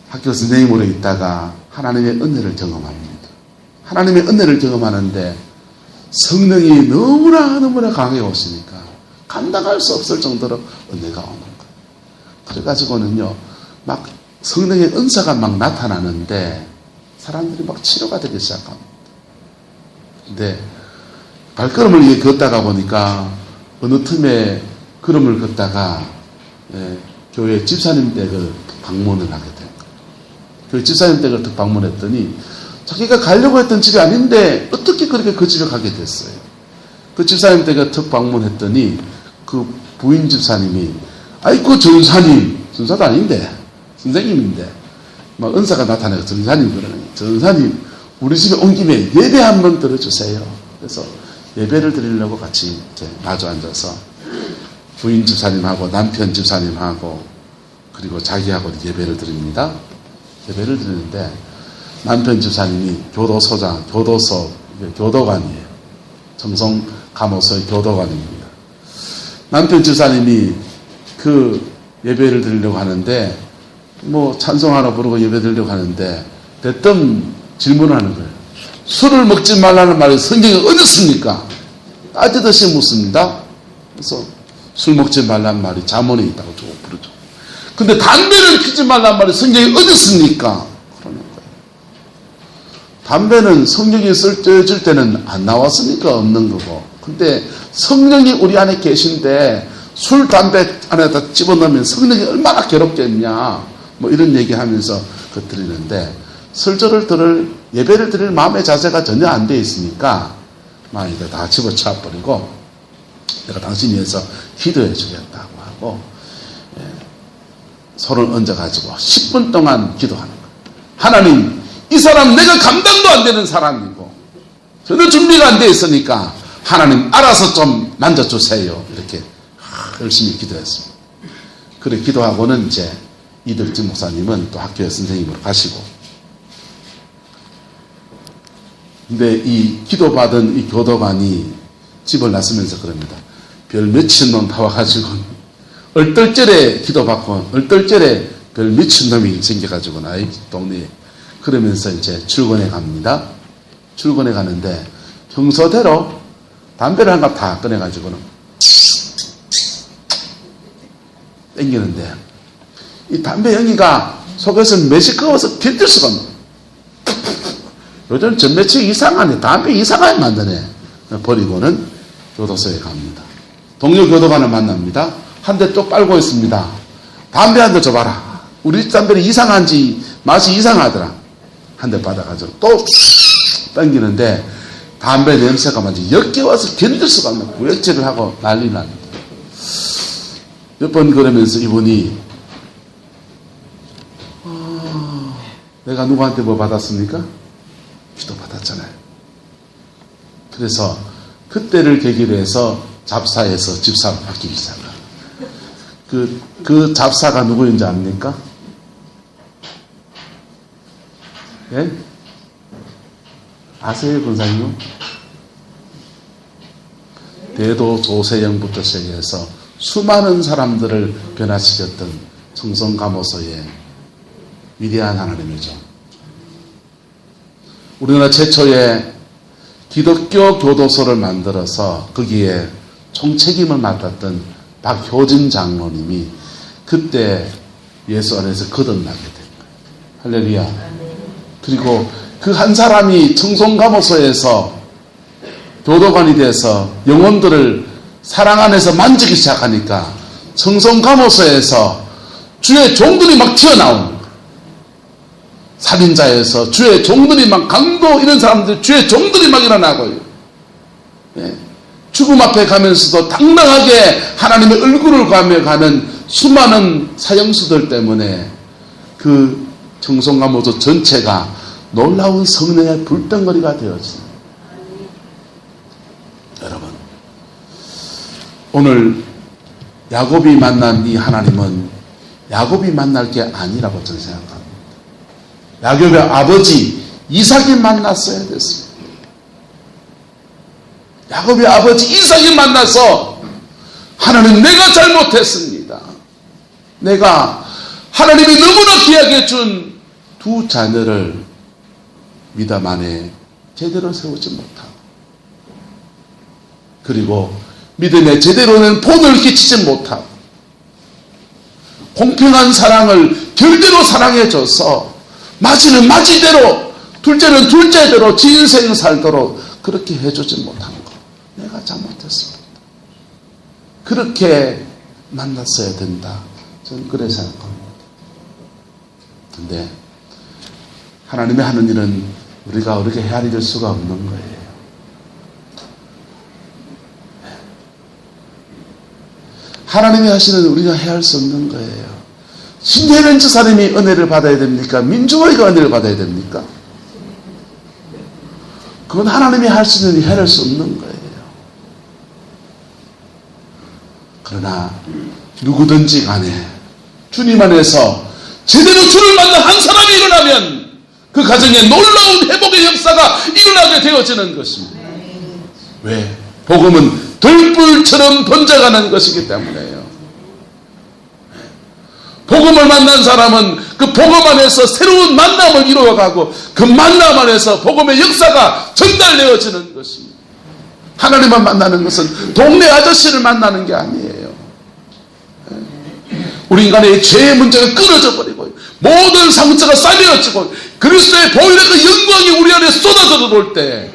학교 선생님으로 있다가 하나님의 은혜를 경험합니다. 하나님의 은혜를 경험하는데 성령이 너무나 강하게 오시니까 감당할 수 없을 정도로 은혜가 오는 거예요. 그래가지고는요, 막 성령의 은사가 막 나타나는데 사람들이 막 치료가 되기 시작합니다. 근데 발걸음을 이렇게 걷다가 보니까 어느 틈에 걸음을 걷다가 교회 집사님 댁을 방문을 하게 된 거예요. 교회 집사님 댁을 딱 방문했더니 자기가 가려고 했던 집이 아닌데 어떻게 그렇게 그 집에 가게 됐어요. 그 집사님 댁에 턱 방문했더니 그 부인 집사님이 아이고 전사님, 전사도 아닌데 선생님인데 막 은사가 나타나서 전사님 그러는 거예요. 전사님 우리 집에 온 김에 예배 한번 드려주세요. 그래서 예배를 드리려고 같이 이렇게 마주 앉아서 부인 집사님하고 남편 집사님하고 그리고 자기하고 예배를 드립니다. 예배를 드리는데 남편 집사님이 교도소장, 교도관이에요. 청송 감호소의 교도관입니다. 남편 집사님이 그 예배를 드리려고 하는데 뭐 찬송하러 부르고 예배 드리려고 하는데 대뜸 질문을 하는 거예요. 술을 먹지 말라는 말이 성경에 어디 있습니까? 따지듯이 묻습니다. 그래서 술 먹지 말라는 말이 잠언에 있다고 쭉 부르죠. 근데 담배를 피지 말라는 말이 성경에 어디 있습니까? 그러는 거예요. 담배는 성경이 써질 때는 안 나왔으니까 없는 거고, 근데 성령이 우리 안에 계신데 술, 담배 안에다 집어넣으면 성령이 얼마나 괴롭겠냐, 뭐 이런 얘기하면서 그 드리는데 설교를 예배를 드릴 마음의 자세가 전혀 안 돼 있으니까 막 이거 다 집어쳐 버리고 내가 당신 위해서 기도해 주겠다고 하고 손을 얹어가지고 10분 동안 기도하는 거예요. 하나님, 이 사람 내가 감당도 안 되는 사람이고 전혀 준비가 안 돼 있으니까 하나님 알아서 좀 만져주세요. 이렇게 열심히 기도했습니다. 그래 기도하고는 이제 이덕진 목사님은 또 학교에 선생님으로 가시고, 근데 이 기도받은 이 교도관이 집을 나서면서 그럽니다. 별 미친 놈 나와가지고 얼떨결에 기도받고 얼떨결에 별 미친 놈이 생겨가지고 나이 동네에, 그러면서 이제 출근해 갑니다. 출근해 가는데 평소대로 담배를 한 갑 다 꺼내가지고는 땡기는데 이 담배 연기가 속에서 매시꺼워서 견딜 수가 없는. 요즘 전매책 이상하네. 담배 이상하게 만드네. 버리고는 교도소에 갑니다. 동료 교도관을 만납니다. 한 대 또 빨고 있습니다. 담배 한 대 줘봐라. 우리 담배는 이상한지 맛이 이상하더라. 한 대 받아가지고 또 당기는데 담배 냄새가 완전히 역겨워서 견딜 수가 없는 구역질을 하고 난리 납니다. 몇 번 그러면서 이분이 내가 누구한테 뭐 받았습니까? 기도 받았잖아요. 그래서 그때를 계기로 해서 잡사에서 집사로 바뀌기 시작합니다. 그 잡사가 누구인지 압니까? 예? 아세요, 권사님? 대도 조세영부터 시작해서 수많은 사람들을 변화시켰던 청송감호소의 위대한 하나님이죠. 우리나라 최초의 기독교 교도소를 만들어서 거기에 총책임을 맡았던 박효진 장로님이 그때 예수 안에서 거듭나게 된 거예요. 할렐루야. 그리고 그 한 사람이 청송감호소에서 교도관이 돼서 영혼들을 사랑 안에서 만지기 시작하니까 청송감호소에서 주의 종들이 막 튀어나오는 거예요. 살인자에서 주의 종들이 막 강도 이런 사람들 주의 종들이 막 일어나고요. 예. 죽음 앞에 가면서도 당당하게 하나님의 얼굴을 가며 가는 수많은 사형수들 때문에 그 청송감호소 전체가 놀라운 성령의 불덩거리가 되어집니다. 여러분, 오늘 야곱이 만난 이 하나님은 야곱이 만날 게 아니라고 저는 생각합니다. 야곱의 아버지 이삭이 만났어야 됐습니다. 야곱의 아버지 이삭이 만나서 하나님, 내가 잘못했습니다. 내가 하나님이 너무나 귀하게 준 두 자녀를 미담 안에 제대로 세우지 못하고, 그리고 믿음에 제대로는 본을 끼치지 못하고, 공평한 사랑을 결대로 사랑해줘서 맞이는 맞이대로, 둘째는 둘째대로 지 인생 살도록 그렇게 해주지 못한 것, 내가 잘못했습니다. 그렇게 만났어야 된다, 저는 그래 생각합니다. 근데 하나님이 하는 일은 우리가 어떻게 헤아릴 수가 없는 거예요. 하나님이 하시는 우리가 헤아릴 수 없는 거예요. 신혜련 지사님이 은혜를 받아야 됩니까? 민주호이가 은혜를 받아야 됩니까? 그건 하나님이 할 수 있는 일이 헤아릴 수 없는 거예요. 그러나 누구든지 간에 주님 안에서 제대로 주를 만난 한 사람이 일어나면 그 가정에 놀라운 회복의 역사가 일어나게 되어지는 것입니다. 왜? 복음은 들불처럼 번져가는 것이기 때문에요. 복음을 만난 사람은 그 복음 안에서 새로운 만남을 이루어가고 그 만남 안에서 복음의 역사가 전달되어지는 것입니다. 하나님을 만나는 것은 동네 아저씨를 만나는 게 아니에요. 우리 인간의 죄의 문제가 끊어져 버리고 모든 상처가 싸매어지고 그리스도의 보혈의 그 영광이 우리 안에 쏟아져 들어올 때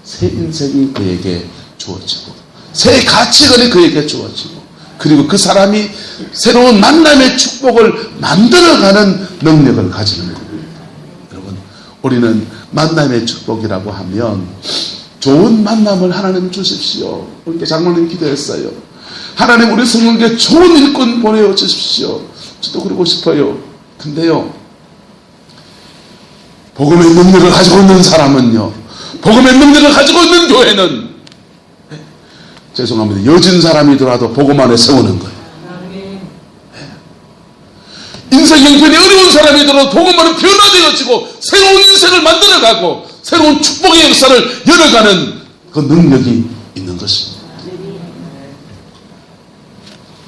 새 인생이 그에게 주어지고 새 가치관이 그에게 주어지고 그리고 그 사람이 새로운 만남의 축복을 만들어가는 능력을 가지는 겁니다. 여러분, 우리는 만남의 축복이라고 하면 좋은 만남을 하나님 주십시오. 우리 장로님 기도했어요. 하나님, 우리 성령께 좋은 일꾼 보내어 주십시오. 저도 그러고 싶어요. 근데요, 복음의 능력을 가지고 있는 사람은요, 복음의 능력을 가지고 있는 교회는 죄송합니다, 여진 사람이더라도 복음 안에 세우는 거예요. 인생 형편이 어려운 사람이더라도 복음 안에 변화되어지고 새로운 인생을 만들어가고 새로운 축복의 역사를 열어가는 그 능력이 있는 것입니다.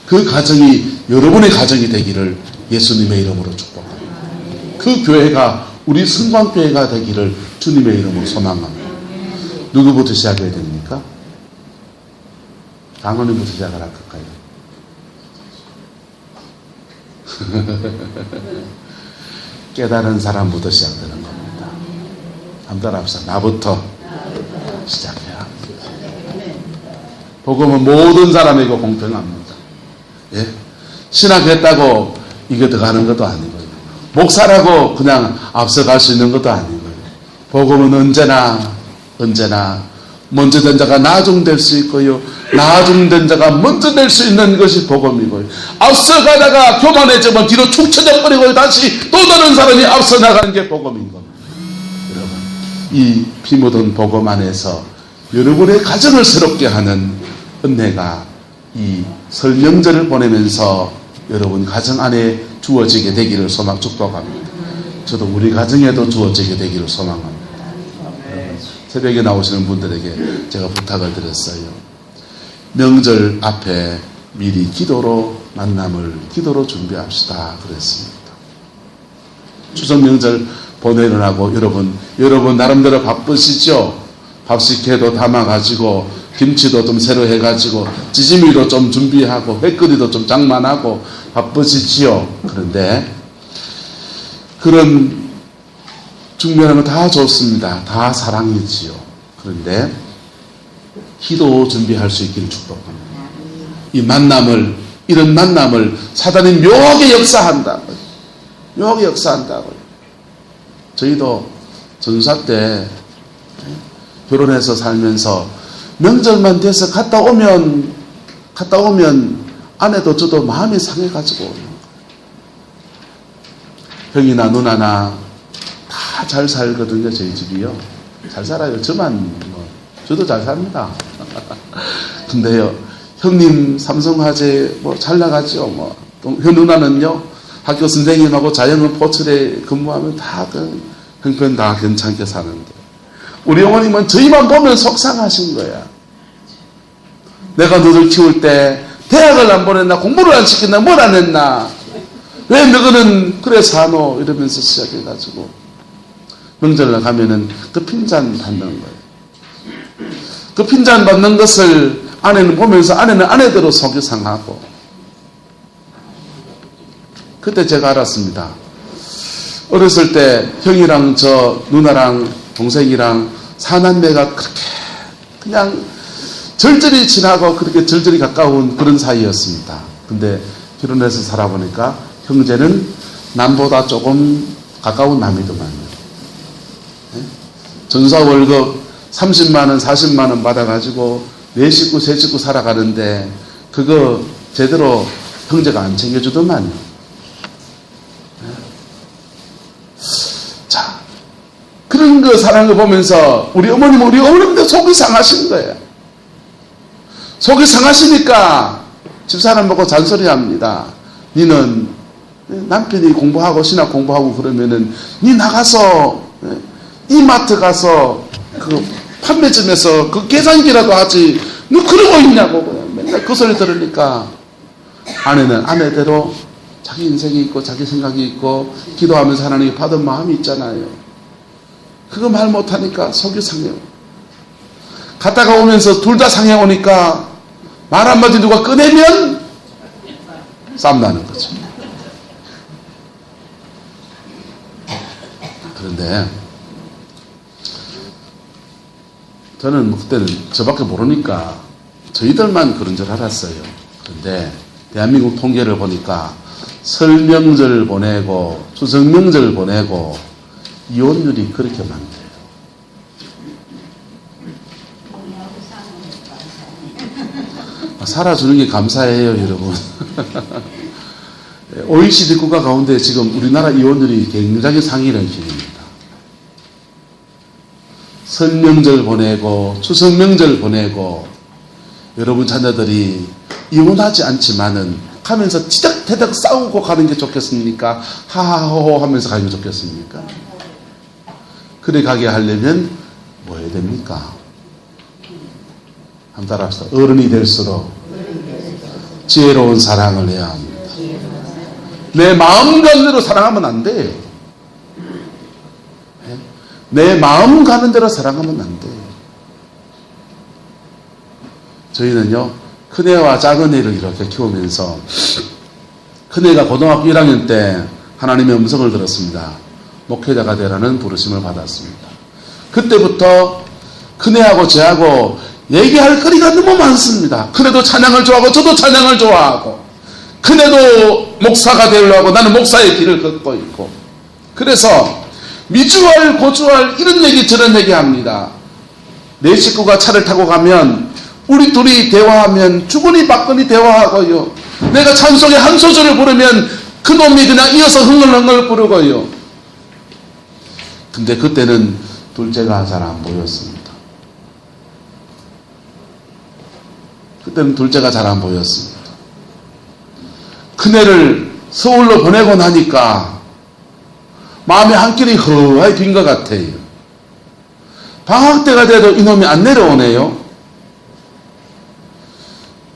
그 가정이 여러분의 가정이 되기를 예수님의 이름으로 축복합니다. 그 교회가 우리 성광교회가 되기를 주님의 이름으로 소망합니다. 누구부터 시작해야 됩니까? 장로님부터 시작을 할까요? 깨달은 사람부터 시작되는 겁니다. 한번 따라합시다. 나부터 시작해야 합니다. 복음은 모든 사람에게 공평합니다. 예? 신학했다고 이게 들어가는 것도 아니고요. 목사라고 그냥 앞서갈 수 있는 것도 아니고요. 복음은 언제나 먼저 된 자가 나중될 수 있고요, 나중된 자가 먼저 될 수 있는 것이 복음이고요. 앞서가다가 교만해지면 뒤로 축 처져버리고 다시 또 다른 사람이 앞서 나가는 게 복음인 겁니다. 여러분, 이 피 묻은 복음 안에서 여러분의 가정을 새롭게 하는 은혜가 이 설 명절을 보내면서 여러분 가정 안에 주어지게 되기를 소망 축복합니다. 저도 우리 가정에도 주어지게 되기를 소망합니다. 새벽에 나오시는 분들에게 제가 부탁을 드렸어요. 명절 앞에 미리 기도로 만남을 기도로 준비합시다 그랬습니다. 추석 명절 보내느라고 여러분 나름대로 바쁘시죠? 밥식회도 담아가지고 김치도 좀 새로 해가지고 찌짐이도 좀 준비하고 회끓이도 좀 장만하고 바쁘시지요. 그런데 그런 중요한 거 다 좋습니다. 다 사랑이지요. 그런데 기도 준비할 수 있기를 축복합니다. 이 만남을, 이런 만남을 사단이 묘하게 역사한다고요. 묘하게 역사한다고요. 저희도 전사 때 결혼해서 살면서 명절만 돼서 갔다 오면 아내도 저도 마음이 상해가지고 형이나 누나나 다 잘 살거든요. 저희 집이요. 잘 살아요. 저만 저도 잘 삽니다. 근데요, 형님 삼성화재 잘 나가죠. 또 형 누나는요, 학교 선생님하고 자영업 포철에 근무하면 다 형편 다 괜찮게 사는데 우리 어머님은 저희만 보면 속상하신 거야. 내가 너를 키울 때 대학을 안 보냈나, 공부를 안 시켰나, 뭘 안 했나, 왜 너희는 그래 사노, 이러면서 시작해가지고 명절날 가면은 그 핀잔 받는 거예요. 그 핀잔 받는 것을 아내는 보면서 아내는 아내대로 속이 상하고, 그때 제가 알았습니다. 어렸을 때 형이랑 저 누나랑 동생이랑 사남매가 그렇게 그냥 절절히 친하고 그렇게 절절히 가까운 그런 사이였습니다. 근데 결혼해서 살아보니까 형제는 남보다 조금 가까운 남이더만요. 전사 월급 30만원, 40만원 받아가지고 네 식구, 세 식구 살아가는데 그거 제대로 형제가 안 챙겨주더만요. 자, 그런 거 사는 거 보면서 우리 어머님도 속이 상하신 거예요. 속이 상하시니까 집사람 보고 잔소리 합니다. 니는 남편이 공부하고 신학 공부하고 그러면은 니 나가서 이마트 가서 그 판매점에서 그 계산기라도 하지 너 그러고 있냐고 맨날 그 소리 들으니까 아내는 아내대로 자기 인생이 있고 자기 생각이 있고 기도하면서 하나님이 받은 마음이 있잖아요. 그거 말 못하니까 속이 상해요. 갔다가 오면서 둘 다 상해오니까 말 한마디 누가 꺼내면 싸움 나는 거죠. 그런데 저는 그때는 저밖에 모르니까 저희들만 그런 줄 알았어요. 그런데 대한민국 통계를 보니까 설 명절 보내고 추석 명절 보내고 이혼율이 그렇게 많대요. 살아주는 게 감사해요, 여러분. OECD 국가 가운데 지금 우리나라 이혼율이 굉장히 상위 랭킹입니다. 설 명절 보내고 추석 명절 보내고 여러분 자녀들이 이혼하지 않지만은 가면서 티덕태덕 싸우고 가는 게 좋겠습니까? 하하호호 하면서 가는 게 좋겠습니까? 그래 가게 하려면 뭐 해야 됩니까? 한 달 합시다. 어른이 될수록 지혜로운 사랑을 해야 합니다. 내 마음 가는 대로 사랑하면 안 돼요. 내 마음 가는 대로 사랑하면 안 돼요. 저희는요, 큰애와 작은애를 이렇게 키우면서 큰애가 고등학교 1학년 때 하나님의 음성을 들었습니다. 목회자가 되라는 부르심을 받았습니다. 그때부터 큰애하고 저하고 얘기할 거리가 너무 많습니다. 큰애도 찬양을 좋아하고 저도 찬양을 좋아하고 큰애도 목사가 되려고 하고 나는 목사의 길을 걷고 있고, 그래서 미주알 고주알 이런 얘기 저런 얘기 합니다. 내 식구가 차를 타고 가면 우리 둘이 대화하면 주거니 받거니 대화하고요. 내가 찬송의 한 소절을 부르면 그놈이 그냥 이어서 흥얼흥얼 부르고요. 근데 그때는 둘째가 잘 안 보였습니다. 그때는 둘째가 잘 안 보였습니다. 큰애를 서울로 보내고 나니까 마음의 한 길이 허하게 빈 것 같아요. 방학 때가 돼도 이놈이 안 내려오네요.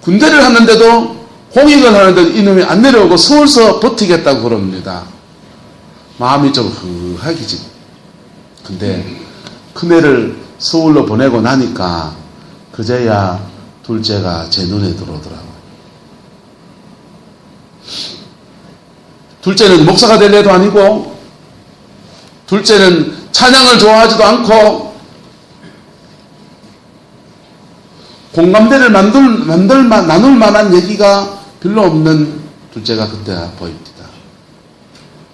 군대를 하는데도 공익을 하는데도 이놈이 안 내려오고 서울서 버티겠다고 그럽니다. 마음이 좀 허하게 지금. 근데 큰애를 서울로 보내고 나니까 그제야 둘째가 제 눈에 들어오더라고요. 둘째는 목사가 될 애도 아니고, 둘째는 찬양을 좋아하지도 않고, 공감대를 나눌 만한 얘기가 별로 없는 둘째가 그때 보입니다.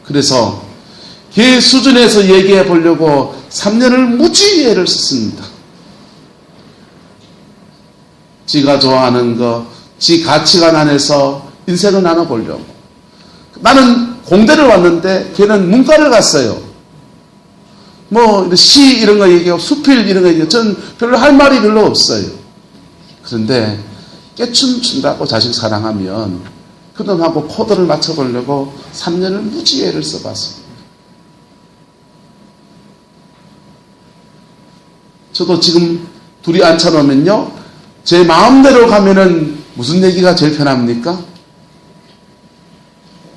그래서 걔 수준에서 얘기해 보려고 3년을 무지 애를 썼습니다. 지가 좋아하는 거, 지 가치관 안에서 인생을 나눠보려고. 나는 공대를 왔는데 걔는 문과를 갔어요. 뭐 시 이런 거 얘기하고 수필 이런 거 얘기하고 전 별로 할 말이 별로 없어요. 그런데 깨춤 춘다고 자식 사랑하면 그놈하고 코드를 맞춰보려고 3년을 무지 애를 써봤습니다. 저도 지금 둘이 앉혀놓으면요, 제 마음대로 가면은 무슨 얘기가 제일 편합니까?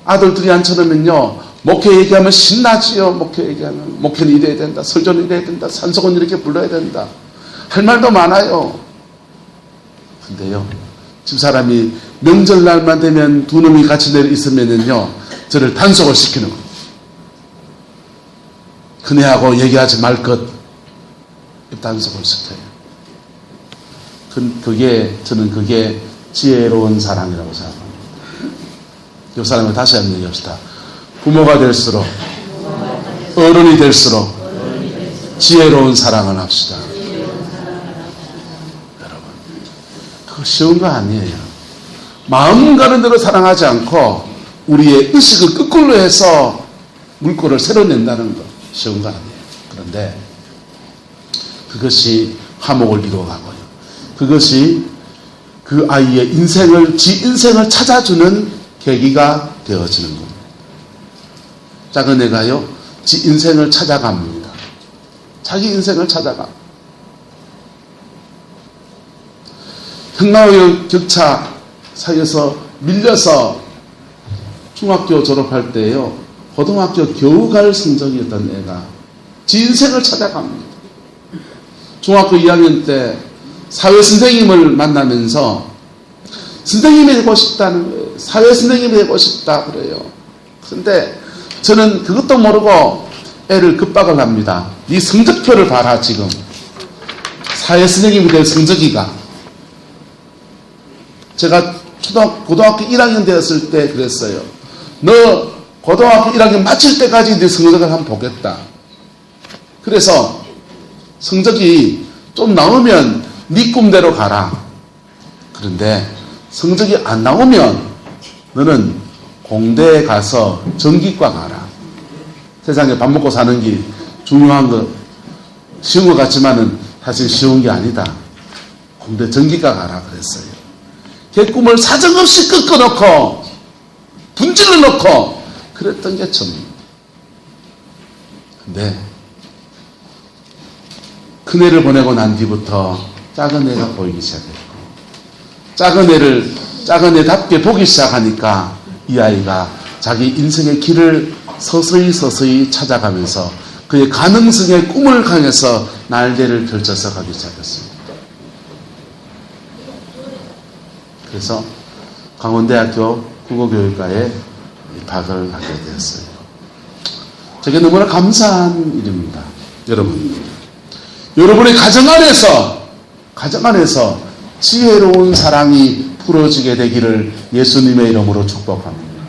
아들 둘이 앉혀놓으면요, 목회 얘기하면 신나지요. 목회 얘기하면 목회는 이래야 된다, 설교는 이래야 된다, 산속은 이렇게 불러야 된다, 할 말도 많아요. 근데요, 집사람이 명절날만 되면 두 놈이 같이 내려 있으면은요, 저를 단속을 시키는 거예요. 그네하고 얘기하지 말 것, 단속을 시켜요. 저는 그게 지혜로운 사랑이라고 생각합니다. 이 사람을 다시 한번 얘기합시다. 부모가 될수록, 어른이 될수록 지혜로운 사랑을 합시다. 여러분, 그거 쉬운 거 아니에요. 마음 가는 대로 사랑하지 않고 우리의 의식을 거꾸로 해서 물꼬를 새로 낸다는 거 쉬운 거 아니에요. 그런데 그것이 화목을 이루어가고요, 그것이 그 아이의 지 인생을 찾아주는 계기가 되어지는 겁니다. 작은 애가요, 지 인생을 찾아갑니다. 자기 인생을 찾아가. 형나의 격차 사이에서 밀려서 중학교 졸업할 때요, 고등학교 겨우 갈 성적이었던 애가 지 인생을 찾아갑니다. 중학교 2학년 때 사회 선생님을 만나면서 선생님이 되고 싶다는 거예요. 사회 선생님이 되고 싶다 그래요. 그런데 저는 그것도 모르고 애를 급박을 합니다. 네 성적표를 봐라. 지금 사회 선생님이 될 성적이가. 제가 고등학교 1학년 되었을 때 그랬어요. 너 고등학교 1학년 마칠 때까지 네 성적을 한번 보겠다. 그래서 성적이 좀 나오면 네 꿈대로 가라. 그런데 성적이 안 나오면 너는 공대에 가서 전기과 가라. 세상에 밥 먹고 사는 게 중요한 거, 쉬운 것 같지만은 사실 쉬운 게 아니다. 공대 전기과 가라 그랬어요. 걔 꿈을 사정없이 꺾어놓고 분질러 놓고 그랬던 게 전입니다. 근데 큰애를 보내고 난 뒤부터 작은 애가 보이기 시작했고, 작은 애답게 보기 시작하니까 이 아이가 자기 인생의 길을 서서히 찾아가면서 그의 가능성의 꿈을 향해서 날개를 펼쳐서 가기 시작했습니다. 그래서 강원대학교 국어교육과에 입학을 하게 되었어요. 저게 너무나 감사한 일입니다. 여러분의 가정 안에서 지혜로운 사랑이 풀어지게 되기를 예수님의 이름으로 축복합니다.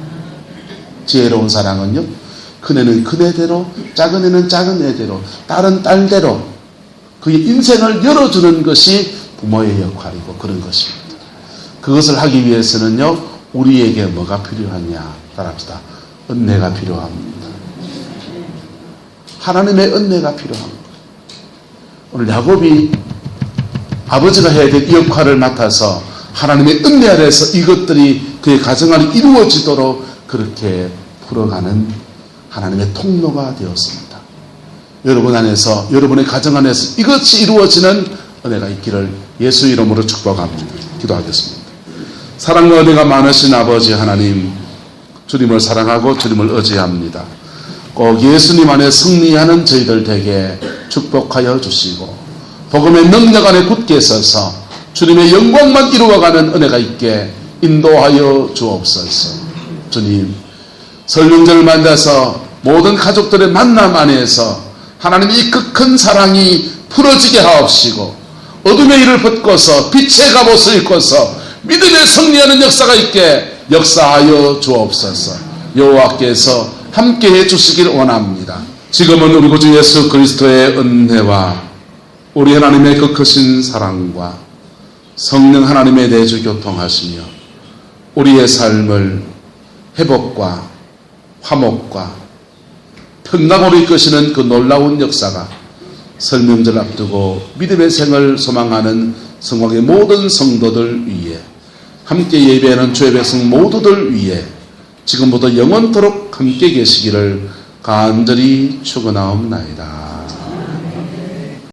지혜로운 사랑은요, 큰애는 큰애대로, 작은 애는 작은 애대로, 딸은 딸대로 그의 인생을 열어주는 것이 부모의 역할이고 그런 것입니다. 그것을 하기 위해서는요, 우리에게 뭐가 필요하냐? 따라합시다. 은혜가 필요합니다. 하나님의 은혜가 필요합니다. 오늘 야곱이 아버지가 해야 될 이 역할을 맡아서 하나님의 은혜 아래에서 이것들이 그의 가정 안에 이루어지도록 그렇게 풀어가는 하나님의 통로가 되었습니다. 여러분 안에서, 여러분의 가정 안에서 이것이 이루어지는 은혜가 있기를 예수 이름으로 축복합니다. 기도하겠습니다. 사랑과 은혜가 많으신 아버지 하나님, 주님을 사랑하고 주님을 의지합니다. 꼭 예수님 안에 승리하는 저희들 되게 축복하여 주시고 복음의 능력 안에 굳게 서서 주님의 영광만 이루어가는 은혜가 있게 인도하여 주옵소서. 주님, 설명절을 만나서 모든 가족들의 만남 안에서 하나님의 이 그 큰 사랑이 풀어지게 하옵시고 어둠의 일을 벗고서 빛의 갑옷을 입고서 믿음의 승리하는 역사가 있게 역사하여 주옵소서. 여호와께서 함께해 주시길 원합니다. 지금은 우리 구주 예수 그리스도의 은혜와 우리 하나님의 그 크신 사랑과 성령 하나님의 내주 교통하시며 우리의 삶을 회복과 화목과 평강으로 이끄시는 그 놀라운 역사가 설명절 앞두고 믿음의 생을 소망하는 성곽의 모든 성도들 위에 함께 예배하는 주의 백성 모두들 위에 지금부터 영원토록 함께 계시기를 간절히 축원하옵나이다.